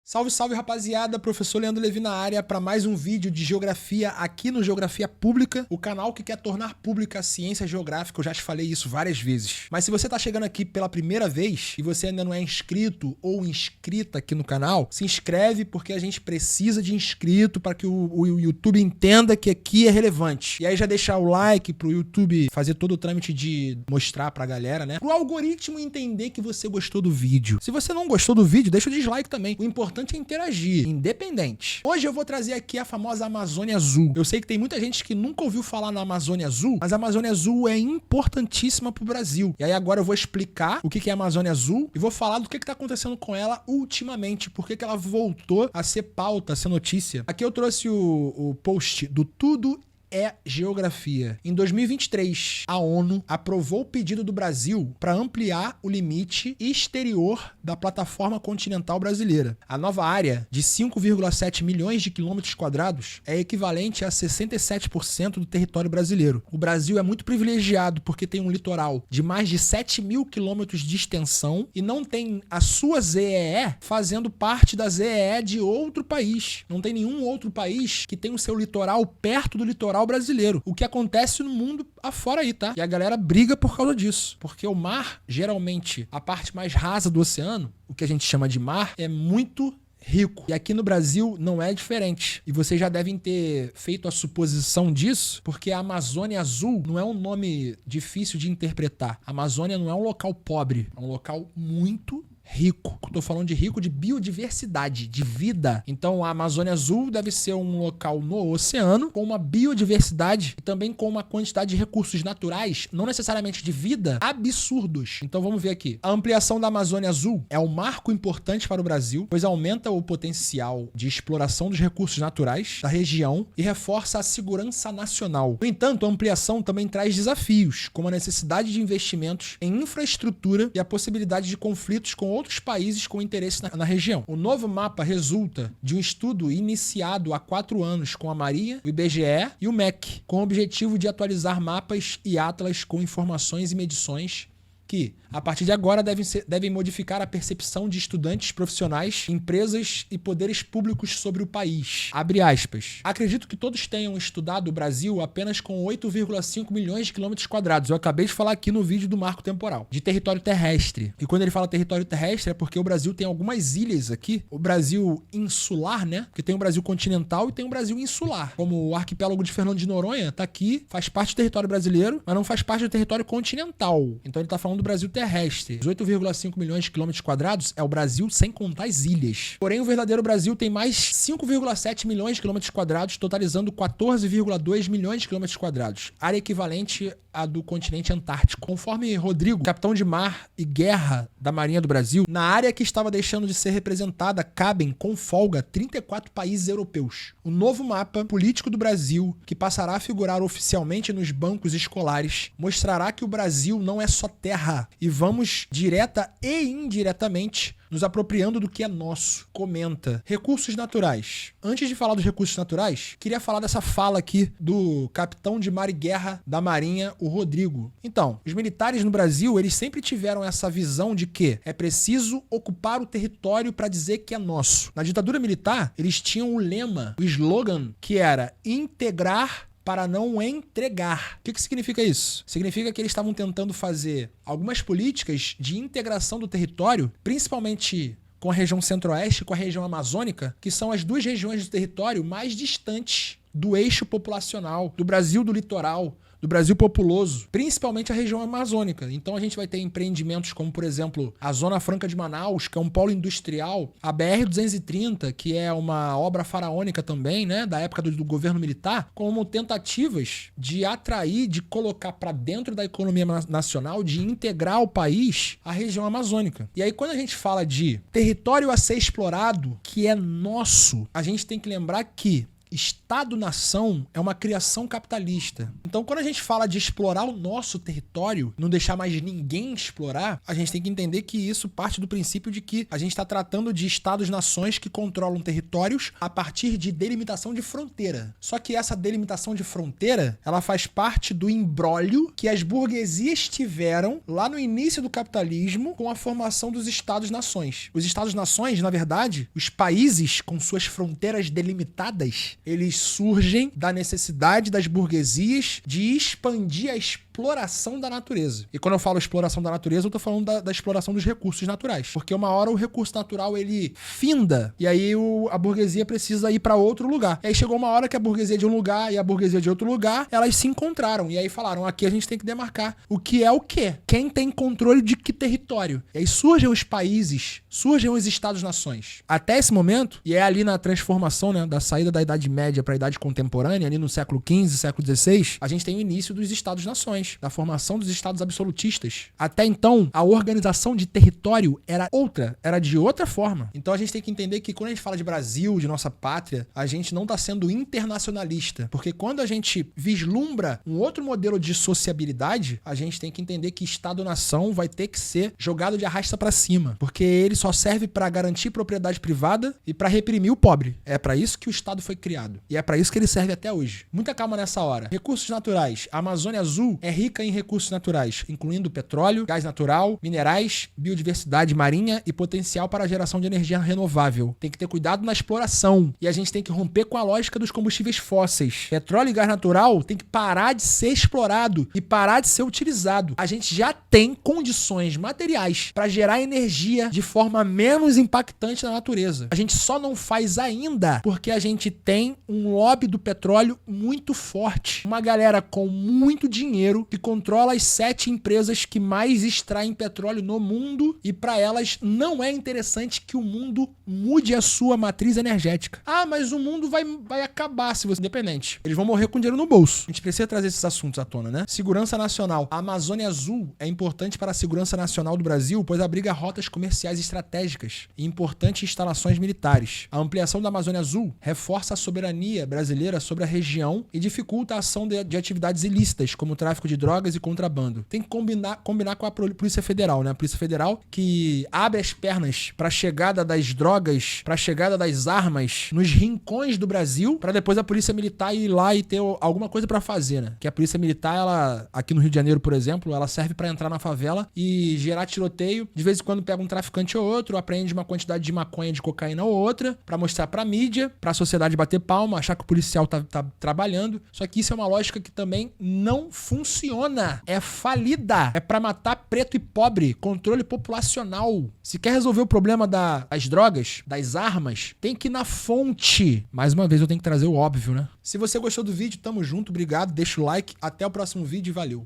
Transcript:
Salve, salve, rapaziada, professor Leandro Levi na área para mais um vídeo de geografia aqui no Geografia Pública, o canal que quer tornar pública a ciência geográfica. Eu já te falei isso várias vezes. Mas se você tá chegando aqui pela primeira vez e você ainda não é inscrito ou inscrita aqui no canal, se inscreve porque a gente precisa de inscrito para que o YouTube entenda que aqui é relevante. E aí já deixar o like pro YouTube fazer todo o trâmite de mostrar pra galera, né? Pro algoritmo entender que você gostou do vídeo. Se você não gostou do vídeo, deixa o dislike também. O importante é interagir, independente. Hoje eu vou trazer aqui a famosa Amazônia Azul. Eu sei que tem muita gente que nunca ouviu falar na Amazônia Azul, mas a Amazônia Azul é importantíssima pro Brasil. E aí agora eu vou explicar o que é a Amazônia Azul e vou falar do que tá acontecendo com ela ultimamente, por que ela voltou a ser pauta, a ser notícia. Aqui eu trouxe o post do Tudo é Geografia. Em 2023, a ONU aprovou o pedido do Brasil para ampliar o limite exterior da plataforma continental brasileira. A nova área de 5,7 milhões de quilômetros quadrados é equivalente a 67% do território brasileiro. O Brasil é muito privilegiado porque tem um litoral de mais de 7 mil quilômetros de extensão e não tem a sua ZEE fazendo parte da ZEE de outro país. Não tem nenhum outro país que tenha o seu litoral perto do litoral brasileiro. O que acontece no mundo afora aí, tá? E a galera briga por causa disso. Porque o mar, geralmente, a parte mais rasa do oceano, o que a gente chama de mar, é muito rico. E aqui no Brasil não é diferente. E vocês já devem ter feito a suposição disso, porque a Amazônia Azul não é um nome difícil de interpretar. A Amazônia não é um local pobre, é um local muito rico. Estou falando de rico de biodiversidade, de vida. Então a Amazônia Azul deve ser um local no oceano com uma biodiversidade e também com uma quantidade de recursos naturais, não necessariamente de vida, absurdos. Então vamos ver aqui. A ampliação da Amazônia Azul é um marco importante para o Brasil, pois aumenta o potencial de exploração dos recursos naturais da região e reforça a segurança nacional. No entanto, a ampliação também traz desafios, como a necessidade de investimentos em infraestrutura e a possibilidade de conflitos com outros países com interesse na região. O novo mapa resulta de um estudo iniciado há 4 anos com a Marinha, o IBGE e o MEC, com o objetivo de atualizar mapas e atlas com informações e medições que, a partir de agora, devem modificar a percepção de estudantes profissionais, empresas e poderes públicos sobre o país. Abre aspas. Acredito que todos tenham estudado o Brasil apenas com 8,5 milhões de quilômetros quadrados. Eu acabei de falar aqui no vídeo do marco temporal. De território terrestre. E quando ele fala território terrestre é porque o Brasil tem algumas ilhas aqui. O Brasil insular, né? Porque tem o Brasil continental e tem o Brasil insular. Como o arquipélago de Fernando de Noronha tá aqui, faz parte do território brasileiro, mas não faz parte do território continental. Então ele tá falando do Brasil terrestre. Os 8,5 milhões de quilômetros quadrados é o Brasil sem contar as ilhas. Porém, o verdadeiro Brasil tem mais 5,7 milhões de quilômetros quadrados, totalizando 14,2 milhões de quilômetros quadrados. Área equivalente à do continente antártico. Conforme Rodrigo, capitão de mar e guerra da Marinha do Brasil, na área que estava deixando de ser representada cabem, com folga, 34 países europeus. O novo mapa político do Brasil, que passará a figurar oficialmente nos bancos escolares, mostrará que o Brasil não é só terra e vamos, direta e indiretamente, nos apropriando do que é nosso. Comenta. Recursos naturais. Antes de falar dos recursos naturais, queria falar dessa fala aqui do capitão de mar e guerra da Marinha, o Rodrigo. Então, os militares no Brasil, eles sempre tiveram essa visão de que é preciso ocupar o território para dizer que é nosso. Na ditadura militar, eles tinham o lema, o slogan, que era integrar para não entregar. O que significa isso? Significa que eles estavam tentando fazer algumas políticas de integração do território, principalmente com a região centro-oeste e com a região amazônica, que são as duas regiões do território mais distantes do eixo populacional, do Brasil do litoral, do Brasil populoso, principalmente a região amazônica. Então a gente vai ter empreendimentos como, por exemplo, a Zona Franca de Manaus, que é um polo industrial, a BR-230, que é uma obra faraônica também, né, da época do governo militar, como tentativas de atrair, de colocar para dentro da economia nacional, de integrar o país à região amazônica. E aí quando a gente fala de território a ser explorado, que é nosso, a gente tem que lembrar que Estado-nação é uma criação capitalista. Então, quando a gente fala de explorar o nosso território, não deixar mais ninguém explorar, a gente tem que entender que isso parte do princípio de que a gente está tratando de estados-nações que controlam territórios a partir de delimitação de fronteira. Só que essa delimitação de fronteira, ela faz parte do imbróglio que as burguesias tiveram lá no início do capitalismo com a formação dos estados-nações. Os estados-nações, na verdade, os países com suas fronteiras delimitadas, eles surgem da necessidade das burguesias de expandir a exploração da natureza. E quando eu falo exploração da natureza, eu tô falando da exploração dos recursos naturais. Porque uma hora o recurso natural, ele finda, e aí a burguesia precisa ir para outro lugar. E aí chegou uma hora que a burguesia de um lugar e a burguesia de outro lugar, elas se encontraram. E aí falaram, aqui a gente tem que demarcar o que é o quê? Quem tem controle de que território? E aí surgem os países, surgem os estados-nações. Até esse momento, e é ali na transformação, né, da saída da Idade Média para a Idade Contemporânea, ali no século XV, século XVI, a gente tem o início dos estados-nações, da formação dos estados absolutistas. Até então, a organização de território era outra, era de outra forma. Então a gente tem que entender que quando a gente fala de Brasil, de nossa pátria, a gente não está sendo internacionalista, porque quando a gente vislumbra um outro modelo de sociabilidade, a gente tem que entender que Estado-nação vai ter que ser jogado de arrasta para cima, porque ele só serve para garantir propriedade privada e para reprimir o pobre. É para isso que o Estado foi criado. E é para isso que ele serve até hoje. Muita calma nessa hora. Recursos naturais. A Amazônia Azul é rica em recursos naturais, incluindo petróleo, gás natural, minerais, biodiversidade marinha e potencial para a geração de energia renovável. Tem que ter cuidado na exploração. E a gente tem que romper com a lógica dos combustíveis fósseis. Petróleo e gás natural tem que parar de ser explorado e parar de ser utilizado. A gente já tem condições materiais para gerar energia de forma menos impactante na natureza. A gente só não faz ainda porque a gente tem um lobby do petróleo muito forte. Uma galera com muito dinheiro que controla as 7 empresas que mais extraem petróleo no mundo e para elas não é interessante que o mundo mude a sua matriz energética. Ah, mas o mundo vai acabar se você independente. Eles vão morrer com dinheiro no bolso. A gente precisa trazer esses assuntos à tona, né? Segurança nacional. A Amazônia Azul é importante para a segurança nacional do Brasil, pois abriga rotas comerciais estratégicas e importantes instalações militares. A ampliação da Amazônia Azul reforça a soberania brasileira sobre a região e dificulta a ação de atividades ilícitas, como o tráfico de drogas e contrabando. Tem que combinar com a Polícia Federal, né? A Polícia Federal que abre as pernas para a chegada das drogas, para a chegada das armas nos rincões do Brasil, para depois a Polícia Militar ir lá e ter alguma coisa para fazer, né? Que a Polícia Militar, ela, aqui no Rio de Janeiro, por exemplo, ela serve para entrar na favela e gerar tiroteio. De vez em quando pega um traficante ou outro, apreende uma quantidade de maconha, de cocaína ou outra, para mostrar pra mídia, pra sociedade bater palma, achar que o policial tá trabalhando. Só que isso é uma lógica que também não funciona. É falida. É pra matar preto e pobre. Controle populacional. Se quer resolver o problema das drogas, das armas, tem que ir na fonte. Mais uma vez eu tenho que trazer o óbvio, né? Se você gostou do vídeo, tamo junto, obrigado, deixa o like, até o próximo vídeo e valeu.